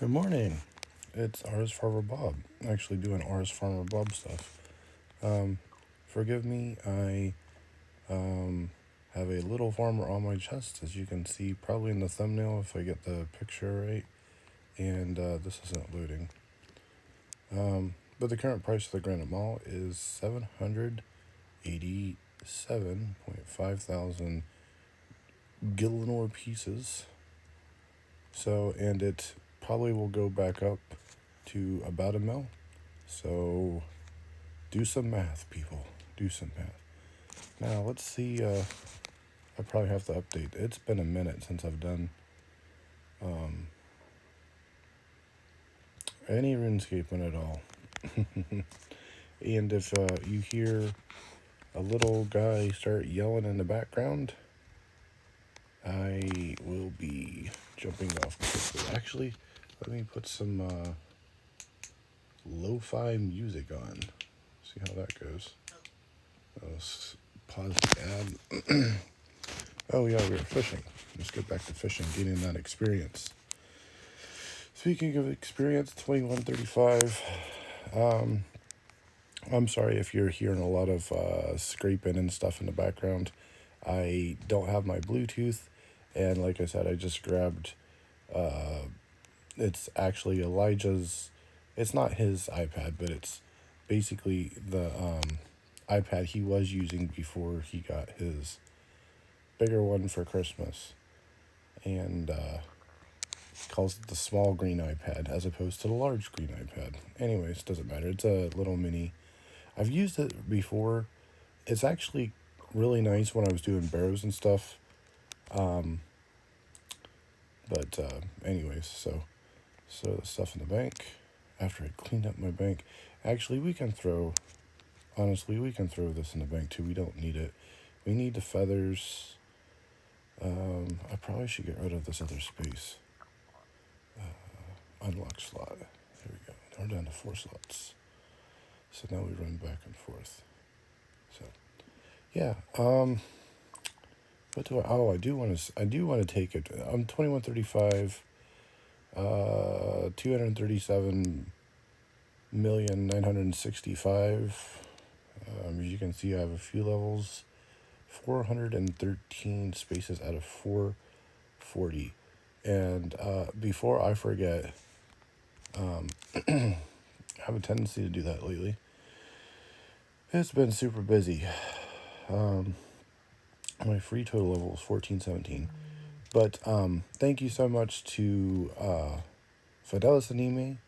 Good morning. It's Ours Farmer Bob. Actually doing Ours Farmer Bob stuff. Um, Forgive me, I have a little farmer on my chest, as you can see probably in the thumbnail if I get the picture right. And this isn't loading. But the current price of the Granite Mall is 787.5 thousand Gillinor pieces. So, and it probably will go back up to about a mil. So do some math, people. Do some math. Now, let's see. I probably have to update. It's been a minute since I've done any RuneScaping at all. And if you hear a little guy start yelling in the background, I will be jumping off quickly. Actually, let me put some lo-fi music on. See how that goes. Let's pause the ad. Oh yeah, we were fishing. Let's get back to fishing, getting that experience. Speaking of experience, 2135. I'm sorry if you're hearing a lot of scraping and stuff in the background. I don't have my Bluetooth, and like I said, I just grabbed. It's actually Elijah's. It's not his iPad, but it's basically the iPad he was using before he got his bigger one for Christmas, and calls it the small green iPad as opposed to the large green iPad. Anyways, doesn't matter. It's a little mini. I've used it before. It's actually really nice when I was doing barrows and stuff. But anyways, so the stuff in the bank. After I cleaned up my bank, actually we can throw. Honestly, we can throw this in the bank too. We don't need it. We need the feathers. I probably should get rid of this other space. Unlock slot. There we go. Now we're down to 4 slots. So now we run back and forth. So, yeah. What do I? Oh, I do want to take it. I'm 2135. 237,965. As you can see, I have a few levels. 413 spaces out of 440. And before I forget, I have a tendency to do that lately. It's been super busy. My free total level is 1417. But thank you so much to Fidelis Anime.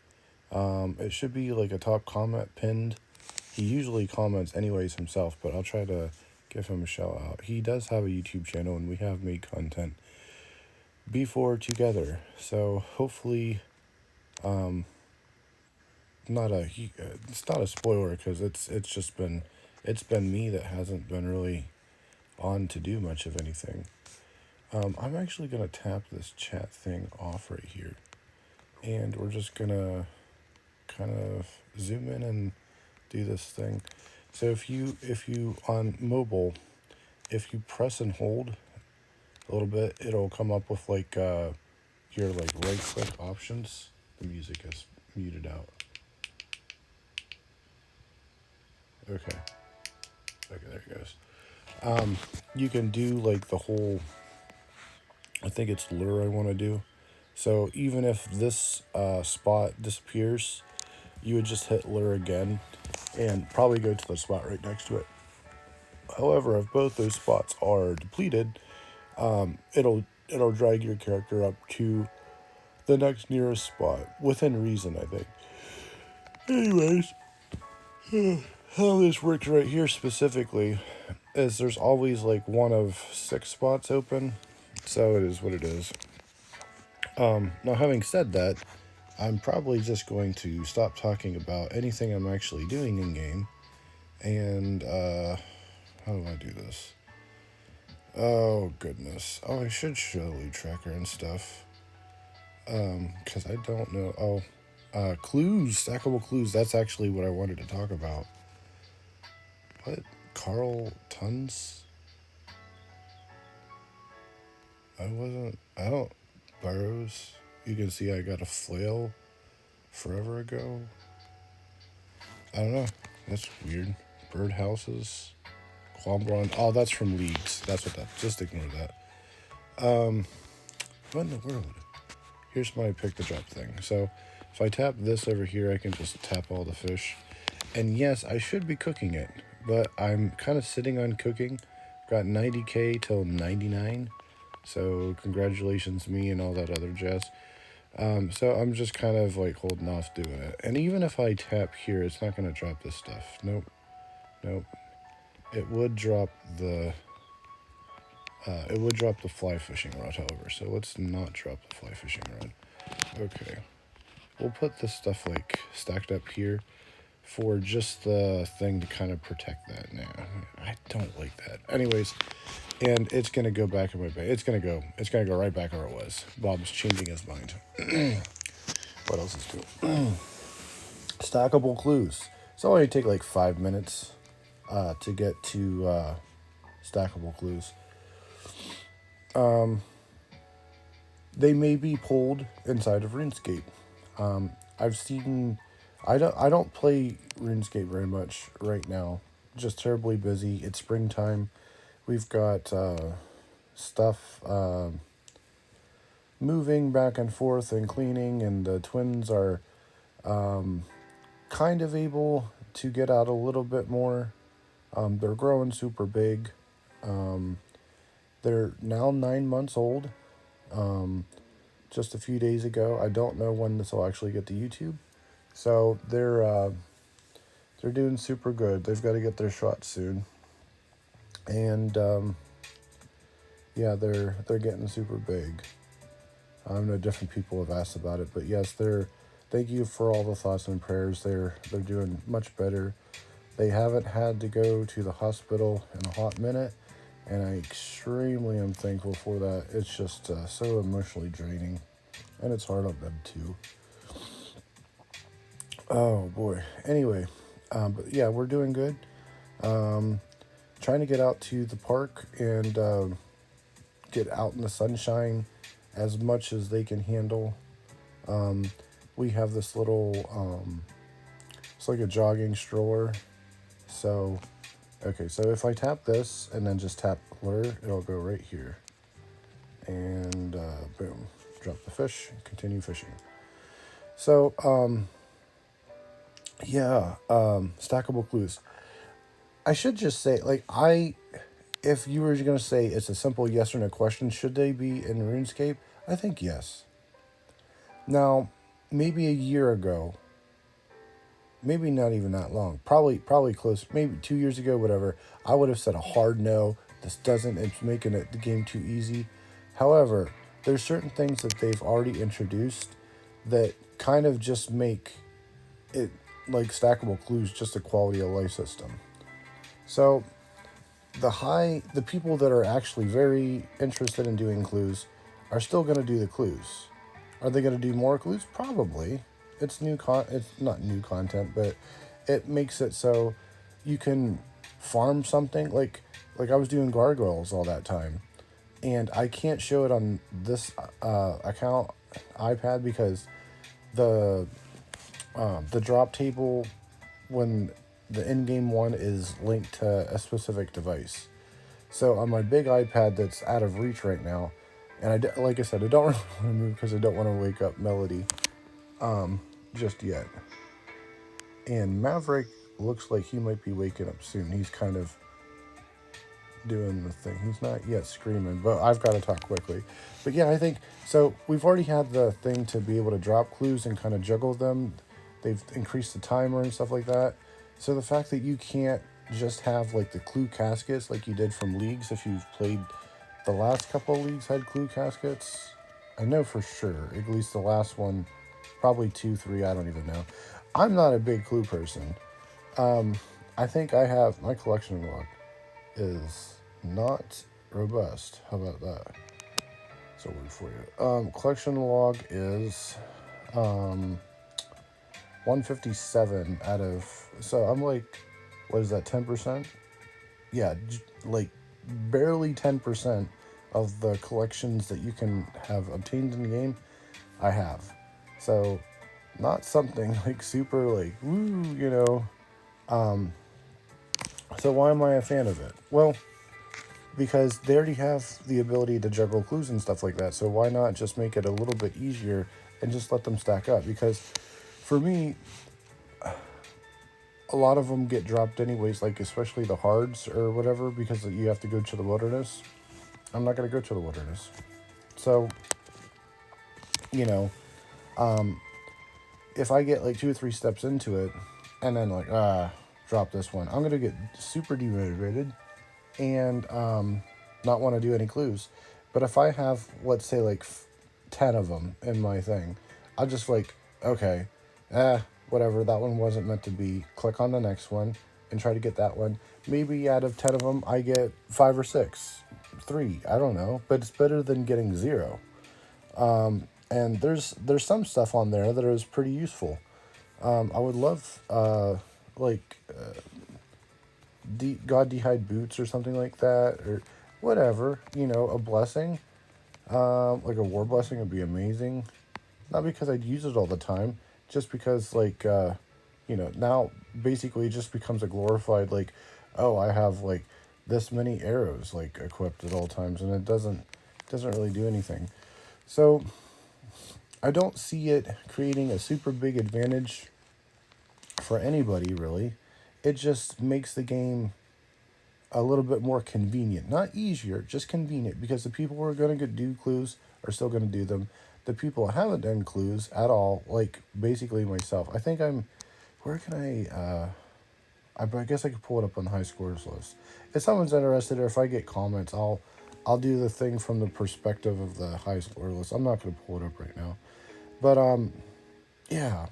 It should be like a top comment pinned. He usually comments anyways himself, but I'll try to give him a shout out. He does have a YouTube channel, and we have made content before together. So hopefully, it's not a spoiler because it's been me that hasn't been really on to do much of anything. I'm actually gonna tap this chat thing off right here, and we're just gonna kind of zoom in and do this thing. So if you on mobile, if you press and hold a little bit, it'll come up with like your like right click options. The music is muted out. Okay, there it goes. You can do like the whole. I think it's lure I want to do. So even if this spot disappears, you would just hit lure again and probably go to the spot right next to it. However, if both those spots are depleted, it'll drag your character up to the next nearest spot within reason, I think. Anyways, how this works right here specifically is there's always like one of 6 spots open, so it is what it is. Now, having said that, I'm probably just going to stop talking about anything I'm actually doing in game, and how do I do this? Oh goodness! Oh, I should show loot tracker and stuff. Because I don't know. Oh, clues, stackable clues. That's actually what I wanted to talk about. What? Carl Tons? I don't. Burrows. You can see I got a flail forever ago. I don't know. That's weird. Birdhouses. Quambron. Oh, that's from Leagues. That's what that. Just ignore that. What in the world? Here's my pick the drop thing. So if I tap this over here, I can just tap all the fish. And yes, I should be cooking it, but I'm kind of sitting on cooking. Got 90K till 99. So congratulations me and all that other jazz. So I'm just kind of like holding off doing it. And even if I tap here, it's not going to drop this stuff. Nope. Nope. It would drop the fly fishing rod, however. So let's not drop the fly fishing rod. Okay. We'll put this stuff like stacked up here for just the thing to kind of protect that. Now, I don't like that. Anyways, and it's gonna go back in my bag. It's gonna go right back where it was. Bob's changing his mind. What else is cool? Stackable clues. It's only take like 5 minutes to get to stackable clues. They may be pulled inside of RuneScape. I've seen. I don't play RuneScape very much right now. Just terribly busy. It's springtime. We've got stuff moving back and forth and cleaning, and the twins are kind of able to get out a little bit more. They're growing super big. They're now 9 months old. Just a few days ago. I don't know when this will actually get to YouTube. So they're doing super good. They've got to get their shot soon. And yeah, they're getting super big. I know different people have asked about it, but yes, thank you for all the thoughts and prayers. They're doing much better. They haven't had to go to the hospital in a hot minute, and I extremely am thankful for that. It's just so emotionally draining, and it's hard on them too. Oh boy. Anyway, but yeah, we're doing good. Trying to get out to the park and get out in the sunshine as much as they can handle. We have this little, it's like a jogging stroller. So, okay, so if I tap this and then just tap lure, it'll go right here. And boom, drop the fish, continue fishing. So, yeah, stackable clues. I should just say, like, if you were going to say it's a simple yes or no question, should they be in RuneScape? I think yes. Now, maybe a year ago, maybe not even that long, probably close, maybe 2 years ago, whatever, I would have said a hard no. It's making the game too easy. However, there's certain things that they've already introduced that kind of just make it like stackable clues just a quality of life system. So the people that are actually very interested in doing clues are still going to do the clues. Are they going to do more clues? Probably. It's it's not new content, but it makes it so you can farm something like I was doing gargoyles all that time, and I can't show it on this account iPad because the drop table when the in-game one is linked to a specific device. So on my big iPad that's out of reach right now, and like I said, I don't really want to move because I don't want to wake up Melody just yet. And Maverick looks like he might be waking up soon. He's kind of doing the thing. He's not yet screaming, but I've got to talk quickly. But yeah, I think, so we've already had the thing to be able to drop clues and kind of juggle them. They've increased the timer and stuff like that. So the fact that you can't just have like the clue caskets like you did from Leagues, if you've played the last couple of Leagues had clue caskets. I know for sure, at least the last one, probably 2, 3, I don't even know. I'm not a big clue person. I think I have, my collection log is not robust. How about that? So word for you. Collection log is 157 out of, so I'm like, what is that, 10%? Yeah, like barely 10% of the collections that you can have obtained in the game I have. So, not something like super like, woo, you know. Um, so, why am I a fan of it? Well, because they already have the ability to juggle clues and stuff like that. So, why not just make it a little bit easier and just let them stack up? Because for me, a lot of them get dropped anyways, like especially the hards or whatever, because you have to go to the wilderness. I'm not going to go to the wilderness. So, you know, um, if I get like 2 or 3 steps into it and then like, drop this one, I'm going to get super demotivated and not want to do any clues. But if I have, let's say, like 10 of them in my thing, I'll just like, okay, whatever, that one wasn't meant to be. Click on the next one and try to get that one. Maybe out of 10 of them, I get 5 or 6, 3, I don't know, but it's better than getting 0. And there's some stuff on there that is pretty useful. I would love like God D'hide boots or something like that, or whatever. You know, a blessing, like a war blessing would be amazing. Not because I'd use it all the time, just because like you know, now basically it just becomes a glorified like, oh, I have like this many arrows like equipped at all times, and it doesn't really do anything. So I don't see it creating a super big advantage for anybody really. It just makes the game a little bit more convenient. Not easier, just convenient, because the people who are going to do clues are still going to do them. The people who haven't done clues at all, like basically myself, I think I'm. Where can I guess I could pull it up on the high scores list. If someone's interested, or if I get comments, I'll do the thing from the perspective of the high score list. I'm not going to pull it up right now, but yeah,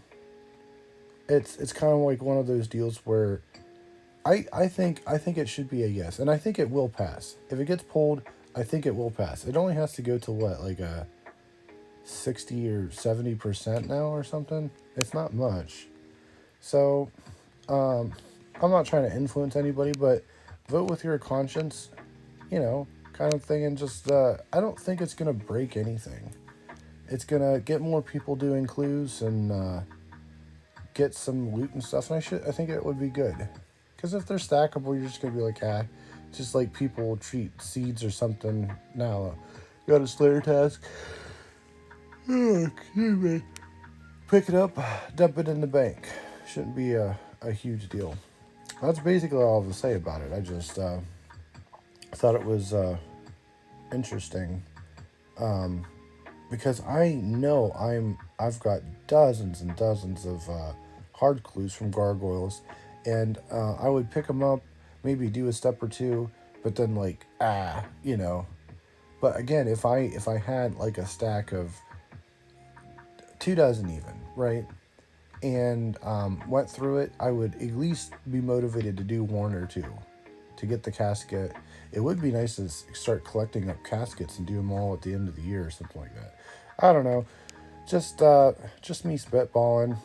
it's kind of like one of those deals where I think it should be a yes, and I think it will pass. If it gets pulled, I think it will pass. It only has to go to what, like a 60 or 70% now or something. It's not much. So I'm not trying to influence anybody, but vote with your conscience, you know, kind of thing, and just I don't think it's gonna break anything. It's gonna get more people doing clues and get some loot and stuff, and I think it would be good. Because if they're stackable, you're just gonna be like, just like people treat seeds or something. Now, got a Slayer task. Oh, excuse me. Pick it up, dump it in the bank. Shouldn't be a huge deal. That's basically all I have to say about it. I just thought it was interesting because I know I've got dozens and dozens of hard clues from gargoyles, and I would pick them up, maybe do a step or two, but then like you know. But again, if I had like a stack of 2 dozen even, right, and went through it, I would at least be motivated to do one or two to get the casket. It would be nice to start collecting up caskets and do them all at the end of the year or something like that. I don't know, just me spitballing.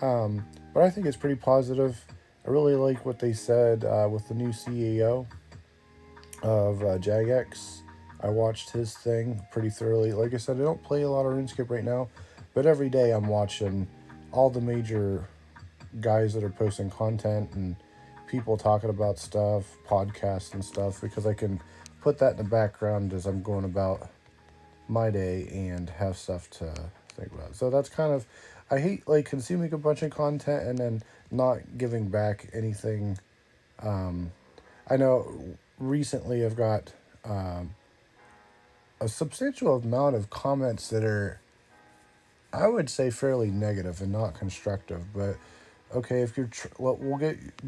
But I think it's pretty positive. I really like what they said with the new CEO of Jagex. I watched his thing pretty thoroughly. Like I said, I don't play a lot of RuneScape right now, but every day I'm watching all the major guys that are posting content and people talking about stuff, podcasts and stuff, because I can put that in the background as I'm going about my day and have stuff to think about. So that's kind of, I hate like consuming a bunch of content and then not giving back anything. I know recently I've got a substantial amount of comments that are, I would say, fairly negative and not constructive. But okay, if you're, well,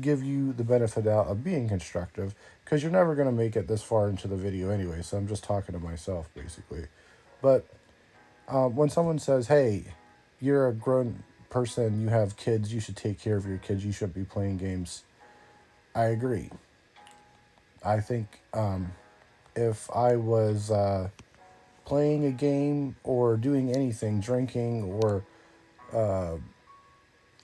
give you the benefit out of being constructive, because you're never gonna make it this far into the video anyway. So I'm just talking to myself basically. But when someone says, "Hey, you're a grown person, you have kids, you should take care of your kids, you shouldn't be playing games," I agree. I think if I was playing a game or doing anything, drinking or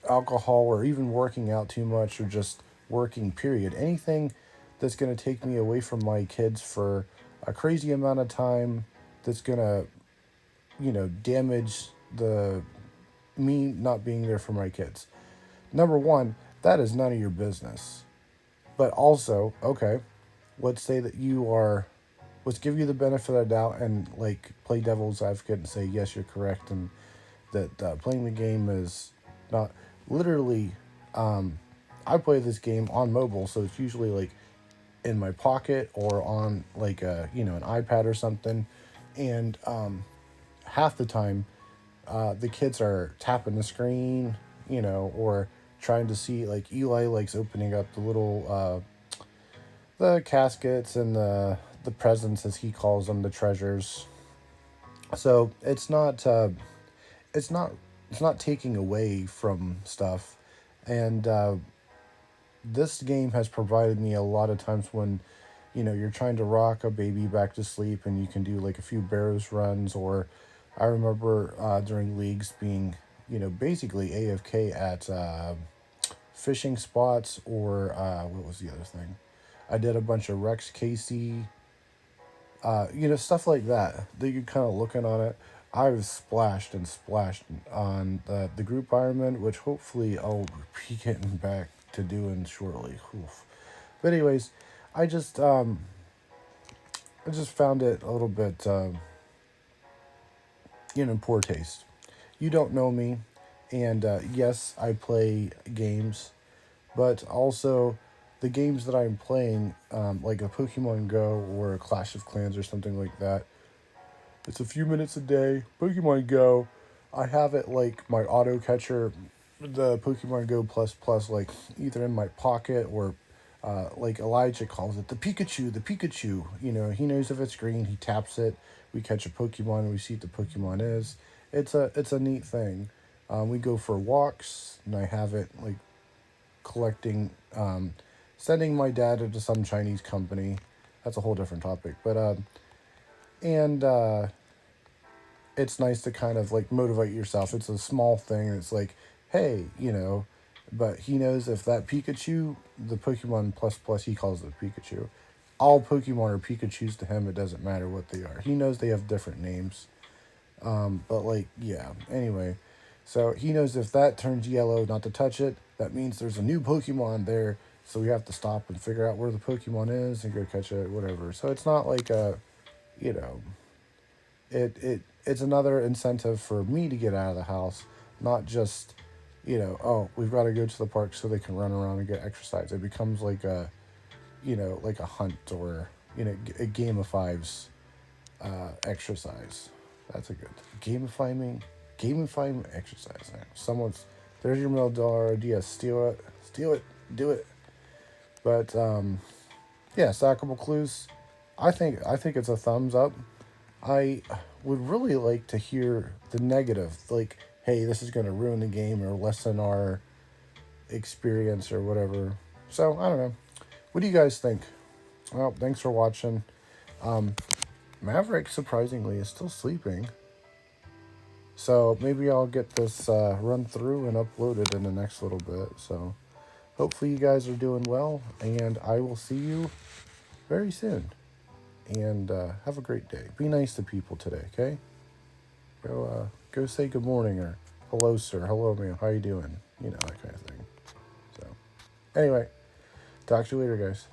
alcohol or even working out too much or just working, period, anything that's going to take me away from my kids for a crazy amount of time, that's going to, you know, damage the me not being there for my kids. Number one, that is none of your business. But also, okay, let's say that you are, let's give you the benefit of the doubt and like play devil's advocate and say yes, you're correct, and that playing the game is not literally. I play this game on mobile, so it's usually like in my pocket or on like a an iPad or something, and half the time the kids are tapping the screen, or trying to see, like Eli likes opening up the little the caskets and the presents, as he calls them, the treasures. So it's not it's not taking away from stuff, and this game has provided me a lot of times when you're trying to rock a baby back to sleep, and you can do like a few barrows runs. Or I remember during leagues being basically AFK at fishing spots, or what was the other thing? I did a bunch of Rex Casey, stuff like that. That you're kind of looking on it. I've splashed and splashed on the group Ironman, which hopefully I'll be getting back to doing shortly. Oof. But anyways, I just um, I just found it a little bit in poor taste. You don't know me, and yes, I play games, but also the games that I'm playing, like a Pokemon Go or a Clash of Clans or something like that, it's a few minutes a day. Pokemon Go, I have it like my auto catcher, the Pokemon Go Plus Plus, like either in my pocket or like Elijah calls it, the Pikachu, the Pikachu. He knows if it's green, he taps it. We catch a Pokemon, we see what the Pokemon is. It's a neat thing. We go for walks, and I have it like collecting, sending my data to some Chinese company. That's a whole different topic, but and it's nice to kind of like motivate yourself. It's a small thing. It's like, hey, but he knows if that Pikachu, the Pokemon Plus Plus, he calls it Pikachu. All Pokemon are Pikachus to him. It doesn't matter what they are. He knows they have different names. But like, yeah. Anyway, so he knows if that turns yellow, not to touch it. That means there's a new Pokemon there. So we have to stop and figure out where the Pokemon is and go catch it, whatever. So it's not like you know, it's another incentive for me to get out of the house, not just, oh, we've got to go to the park so they can run around and get exercise. It becomes like like a hunt, or a gamifies exercise. That's a good gamifying exercise. Someone's There's your $1 million idea. Steal it, do it. But yeah, stackable clues. I think it's a thumbs up. I would really like to hear the negative, like, hey, this is going to ruin the game or lessen our experience or whatever. So, I don't know. What do you guys think? Well, thanks for watching. Maverick, surprisingly, is still sleeping. So, maybe I'll get this run through and upload it in the next little bit. So, hopefully, you guys are doing well, and I will see you very soon. And have a great day. Be nice to people today, okay? Go say good morning, or hello, sir, hello, ma'am, how you doing? That kind of thing. So, anyway, talk to you later, guys.